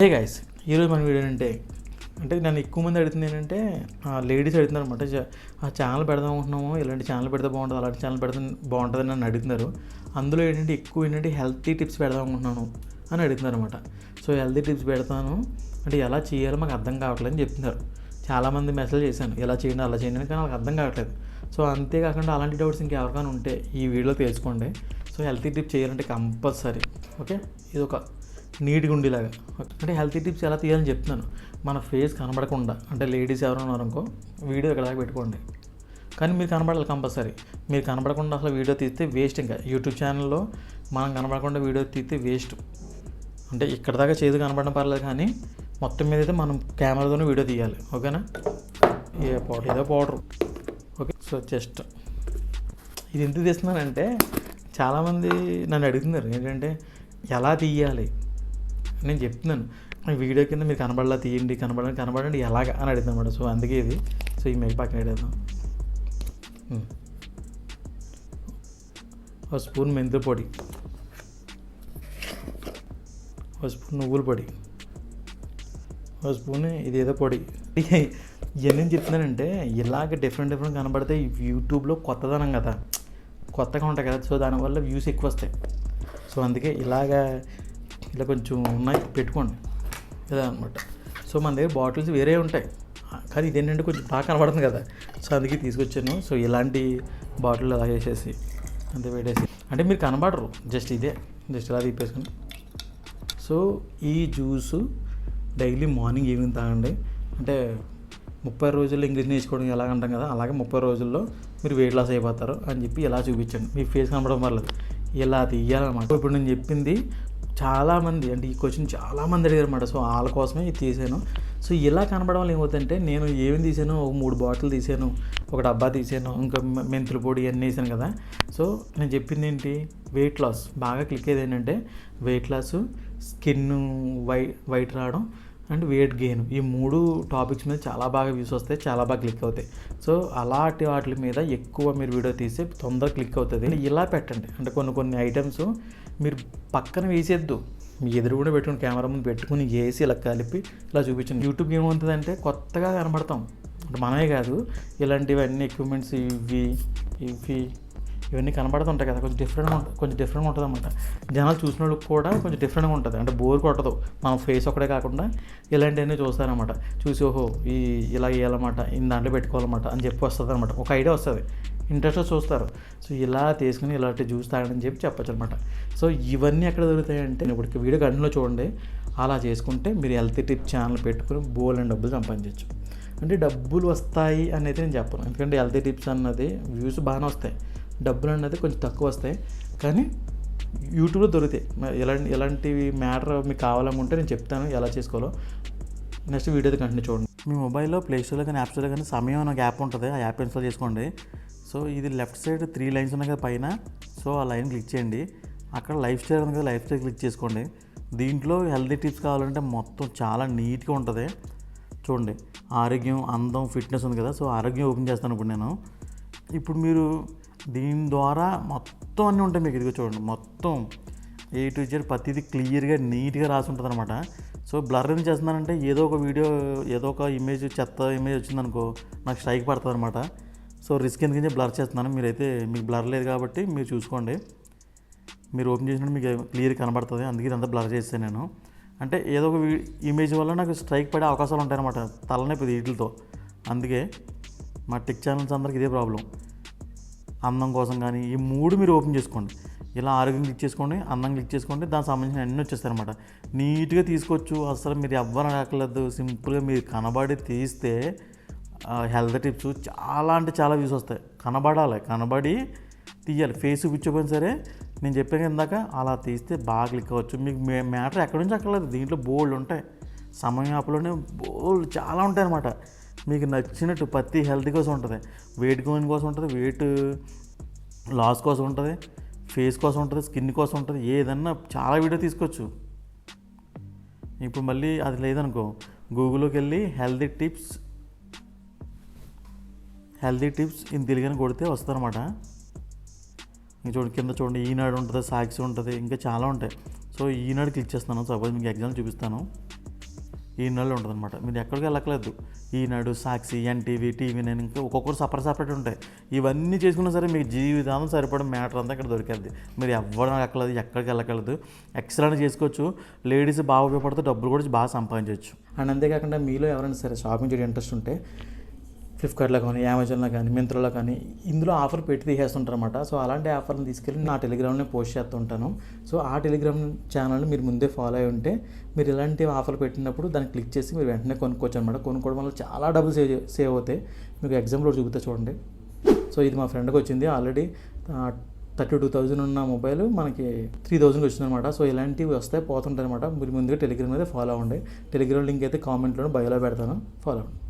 Hey guys, ఈరోజు మన video అంటే నన్ను ఎక్కువ మంది అడుగుతుంది ఏంటంటే లేడీస్ అడుగుతున్నారు అనమాట. ఆ ఛానల్ పెడదాం అనుకుంటున్నాము, ఇలాంటి ఛానల్ పెడితే బాగుంటుంది, అలాంటి ఛానల్ పెడితే బాగుంటుంది అని నన్ను అడుగుతున్నారు. అందులో ఎక్కువ హెల్తీ టిప్స్ పెడదాం అనుకుంటున్నాను అని అడుగుతున్నారు అనమాట. సో హెల్తీ టిప్స్ పెడతాను అంటే ఎలా చేయాలో మాకు అర్థం కావట్లేదు అని చెప్తున్నారు. చాలామంది మెసేజ్ చేశాను, ఎలా చేయండి అలా చేయండి, కానీ వాళ్ళకి అర్థం కావట్లేదు. సో అంతేకాకుండా అలాంటి డౌట్స్ ఇంకెవరికైనా ఉంటే ఈ వీడియో తెలుసుకోండి. సో హెల్తీ టిప్స్ చేయాలంటే కంపల్సరీ ఓకే, ఇది ఒక నీట్గా ఉండేలాగా అంటే హెల్తీ టిప్స్ ఎలా తీయాలని చెప్తున్నాను. మన ఫేస్ కనబడకుండా అంటే లేడీస్ ఎవరైనా ఉన్నారనుకో వీడియో ఇక్కడ దాకా పెట్టుకోండి, కానీ మీరు కనబడాలి కంపల్సరీ. మీరు కనబడకుండా అసలు వీడియో తీస్తే వేస్ట్. ఇంకా యూట్యూబ్ ఛానల్లో మనం కనబడకుండా వీడియో తీస్తే వేస్ట్. అంటే ఇక్కడ దాకా చేదు కనబడడం పర్లేదు, కానీ మొత్తం మీద అయితే మనం కెమెరాతోనే వీడియో తీయాలి. ఓకేనా? ఏదో పౌడర్ ఓకే. సో జస్ట్ ఇది ఎందుకు తీస్తున్నానంటే చాలామంది నన్ను అడుగుతున్నారు ఏంటంటే ఎలా తీయాలి. నేను చెప్తున్నాను వీడియో కింద మీరు కనబడలా తీయండి, కనబడండి ఎలాగా అని అడుగుతాను అనమాట. సో అందుకే ఇది. సో ఈ మేక పక్కన అడుగుదాం. ఒక స్పూన్ మెంతుల పొడి, ఒక స్పూన్ నువ్వుల పొడి, ఒక స్పూన్ ఇదేదో పొడి. ఇవన్నీ చెప్తున్నానంటే ఇలాగ డిఫరెంట్ కనబడితే యూట్యూబ్లో కొత్తదనం కదా, కొత్తగా ఉంటాయి కదా. సో దానివల్ల వ్యూస్ ఎక్కువ వస్తాయి. సో అందుకే ఇలా కొంచెం ఉన్నాయి పెట్టుకోండి ఇలా అనమాట. సో మన దగ్గర బాటిల్స్ వేరే ఉంటాయి, కానీ ఇదేంటంటే కొంచెం బాగా కనబడుతుంది కదా. సో అందుకే తీసుకొచ్చాను. సో ఇలాంటి బాటిల్ అలా వేసేసి అంతే పెట్టేసి అంటే మీరు కనబడరు, జస్ట్ ఇలా తీపేసుకుని. సో ఈ జ్యూసు డైలీ మార్నింగ్ ఈవినింగ్ తాగండి. అంటే 30 రోజుల్లో ఇంగ్లీష్ నేర్చుకోవడం ఎలా అంటాం కదా, అలాగే 30 రోజుల్లో మీరు వెయిట్ లాస్ అయిపోతారు అని చెప్పి ఇలా చూపించండి. మీ ఫేస్ కనబడడం పర్లేదు, ఇలా తీయాలన్నమాట. ఇప్పుడు నేను చెప్పింది చాలామంది అంటే ఈ క్వశ్చన్ చాలామంది అడిగారు అన్నమాట. సో వాళ్ళ కోసమే ఇది తీసాను. సో ఇలా కనబడడం వల్ల ఏమవుతుందంటే నేను ఏమేమి తీసాను, ఒక 3 బాటిల్ తీసాను, ఒక డబ్బా తీసాను, ఇంకా మెంతుల పొడి అన్నీ వేసాను కదా. సో నేను చెప్పింది ఏంటి, వెయిట్ లాస్ బాగా క్లిక్ అయ్యేది ఏంటంటే వెయిట్ లాస్, స్కిన్ వైట్ రావడం అండ్ వెయిట్ గెయిన్. ఈ 3 టాపిక్స్ మీద చాలా బాగా వ్యూస్ వస్తాయి, చాలా బాగా క్లిక్ అవుతాయి. సో అలాంటి వాటి మీద ఎక్కువ మీరు వీడియో తీస్తే తొందరగా క్లిక్ అవుతుంది. ఇలా పెట్టండి. అంటే కొన్ని ఐటమ్స్ మీరు పక్కన వేసేద్దు, మీ ఎదురు కూడా పెట్టుకుని కెమెరా ముందు పెట్టుకుని వేసి ఇలా కలిపి ఇలా చూపించండి. యూట్యూబ్ ఏమవుతుందంటే కొత్తగా కనబడతాం. అంటే మనమే కాదు, ఇలాంటివన్నీ ఎక్విప్మెంట్స్ ఇవన్నీ కనబడుతుంటాయి కదా, కొంచెం డిఫరెంట్గా ఉంటుంది అన్నమాట. జనాలు చూసిన వాళ్ళకి కూడా కొంచెం డిఫరెంట్గా ఉంటుంది. అంటే బోర్ కొట్టదు. మన ఫేస్ ఒకటే కాకుండా ఇలాంటివన్నీ చూస్తారనమాట. చూసి ఓహో ఇలా వేయాలన్నమాట, దాంట్లో పెట్టుకోవాలన్నమాట అని చెప్పి వస్తుంది అనమాట. ఒక ఐడియా వస్తుంది, ఇంట్రెస్ట్గా చూస్తారు. సో ఇలా తీసుకుని ఇలాంటి జ్యూస్ తాగని చెప్పచ్చు అనమాట. సో ఇవన్నీ ఎక్కడ దొరుకుతాయంటే ఇప్పుడు వీడియో కంటిన్యూలో చూడండి. అలా చేసుకుంటే మీరు హెల్తీ టిప్ ఛానల్ పెట్టుకుని బోల్డ్ డబ్బులు సంపాదించవచ్చు. అంటే డబ్బులు వస్తాయి అనేది నేను చెప్పను, ఎందుకంటే హెల్తీ టిప్స్ అన్నది వ్యూస్ బాగానే వస్తాయి, డబ్బులు అన్నది కొంచెం తక్కువ వస్తాయి, కానీ యూట్యూబ్లో దొరుకుతాయి. ఎలాంటి మ్యాటర్ మీకు కావాలనుకుంటే నేను చెప్తాను ఎలా చేసుకోవాలో. నెక్స్ట్ వీడియో కంటిన్యూ చూడండి. మీ మొబైల్లో ప్లేస్టోర్లో కానీ యాప్ స్టోర్లో కానీ సమయం అనే ఒక యాప్ ఉంటుంది, ఆ యాప్ ఇన్స్టాల్ చేసుకోండి. సో ఇది లెఫ్ట్ సైడ్ 3 లైన్స్ ఉన్నాయి కదా పైన. సో ఆ లైన్ క్లిక్ చేయండి. అక్కడ లైఫ్ స్టైల్ ఉంది కదా, లైఫ్ స్టైల్ క్లిక్ చేసుకోండి. దీంట్లో హెల్తీ టిప్స్ కావాలంటే మొత్తం చాలా నీట్గా ఉంటుంది. చూడండి, ఆరోగ్యం, అందం, ఫిట్నెస్ ఉంది కదా. సో ఆరోగ్యం ఓపెన్ చేస్తాను ఇప్పుడు మీరు దీని ద్వారా మొత్తం అన్నీ ఉంటాయి మీకు. ఇదిగో చూడండి, మొత్తం A to Z ప్రతిదీ క్లియర్గా నీట్గా రాసి ఉంటుంది అనమాట. సో బ్లర్ ఏం చేస్తున్నానంటే ఏదో ఒక వీడియో, ఏదో ఒక ఇమేజ్, చెత్త ఇమేజ్ వచ్చిందనుకో నాకు స్ట్రైక్ పడుతుంది అనమాట. సో రిస్క్ ఎందుకంటే బ్లర్ చేస్తున్నాను. మీకు బ్లర్ లేదు కాబట్టి మీరు చూసుకోండి. మీరు ఓపెన్ చేసినప్పుడు మీకు క్లియర్ కనబడుతుంది, అందుకే ఇదంతా బ్లర్ చేస్తాను నేను. అంటే ఏదో ఒక ఇమేజ్ వల్ల నాకు స్ట్రైక్ పడే అవకాశాలు ఉంటాయన్నమాట, తలనొప్పి వీటితో. అందుకే మా టెక్ ఛానల్స్ అందరికి ఇదే ప్రాబ్లం. అందం కోసం కానీ ఈ 3 మీరు ఓపెన్ చేసుకోండి. ఇలా ఆరోగ్యం క్లిక్ చేసుకోండి, అందం క్లిక్ చేసుకోండి, దానికి సంబంధించిన అన్నీ వచ్చేస్తాయి అనమాట. నీట్గా తీసుకోవచ్చు. అసలు మీరు ఎవ్వరు రాకలేదు, సింపుల్గా మీరు కనబడి తీస్తే హెల్త్ టిప్స్ చాలా అంటే చాలా వ్యూస్ వస్తాయి. కనబడి తీయాలి. ఫేస్ చూపించకపోయినా సరే నేను చెప్పాను ఇందాక, అలా తీస్తే బాగా క్లిక్ అవ్వచ్చు. మీకు మ్యాటర్ ఎక్కడి నుంచి అక్కర్లేదు, దీంట్లో బోల్డ్ ఉంటాయి. సమయం యాప్లోనే బోల్డ్ చాలా ఉంటాయి అనమాట. మీకు నచ్చినట్టు ప్రతి హెల్త్ కోసం ఉంటుంది, వెయిట్ గెయిన్ కోసం ఉంటుంది, వెయిట్ లాస్ కోసం ఉంటుంది, ఫేస్ కోసం ఉంటుంది, స్కిన్ కోసం ఉంటుంది, ఏదన్నా చాలా వీడియో తీసుకోవచ్చు. ఇప్పుడు మళ్ళీ అది లేదనుకో, గూగుల్లోకి వెళ్ళి హెల్తీ టిప్స్ ఇన్ తెలుగు కొడితే వస్తారన్నమాట. చూడండి, కింద చూడండి, ఈనాడు ఉంటుంది, సాక్షి ఉంటుంది, ఇంకా చాలా ఉంటాయి. సో ఈనాడు క్లిక్ చేస్తాను. సపోజ్ మీకు ఎగ్జాంపుల్ చూపిస్తాను. ఈనాడులో ఉంటుందన్నమాట. మీరు ఎక్కడికి వెళ్ళక్కర్లేదు. ఈనాడు, సాక్షి, ఎన్టీవీ, టీవీ9 ఇంకా ఒక్కొక్కరు సపరేట్ ఉంటాయి. ఇవన్నీ చేసుకున్నా సరే మీకు జీవితాంతం సరిపడే మ్యాటర్ అంతా ఇక్కడ దొరికేది. మీరు ఎవరు ఎక్కలేదు, ఎక్కడికి వెళ్ళక్కర్లేదు. ఎక్సలెంట్ చేసుకోవచ్చు. లేడీస్ బాగా ఉపయోగపడితే డబ్బులు కూడా బాగా సంపాదించవచ్చు. అండ్ అంతేకాకుండా మీలో ఎవరైనా సరే షాపింగ్ చేయడం ఇంట్రెస్ట్ ఉంటే ఫ్లిప్కార్ట్లో కానీ, అమెజాన్లో కానీ, మింత్రాలో కానీ ఇందులో ఆఫర్ పెట్టి తీసేస్తుంటారు అనమాట. సో అలాంటి ఆఫర్ని తీసుకెళ్ళి నా టెలిగ్రామ్లో పోస్ట్ చేస్తుంటాను. సో ఆ టెలిగ్రామ్ ఛానల్ని మీరు ముందే ఫాలో అయి ఉంటే మీరు ఇలాంటి ఆఫర్లు పెట్టినప్పుడు దాన్ని క్లిక్ చేసి మీరు వెంటనే కొనుక్కోవచ్చు అనమాట. కొనుక్కోవడం వల్ల చాలా డబ్బులు సేవ్ అవుతాయి. మీకు ఎగ్జాంపుల్ చూపుతా చూడండి. సో ఇది మా ఫ్రెండ్కి వచ్చింది. ఆల్రెడీ 32,000 ఉన్న మొబైల్ మనకి 3,000కి వచ్చిందనమాట. సో ఇలాంటివి వస్తాయి పోతుంటాయి అనమాట. మీరు ముందుగా టెలిగ్రామ్ మీద ఫాలో అవ్వండి. టెలిగ్రామ్ లింక్ అయితే కామెంట్లోనే బయోలో పెడతాను. ఫాలో అవ్వండి.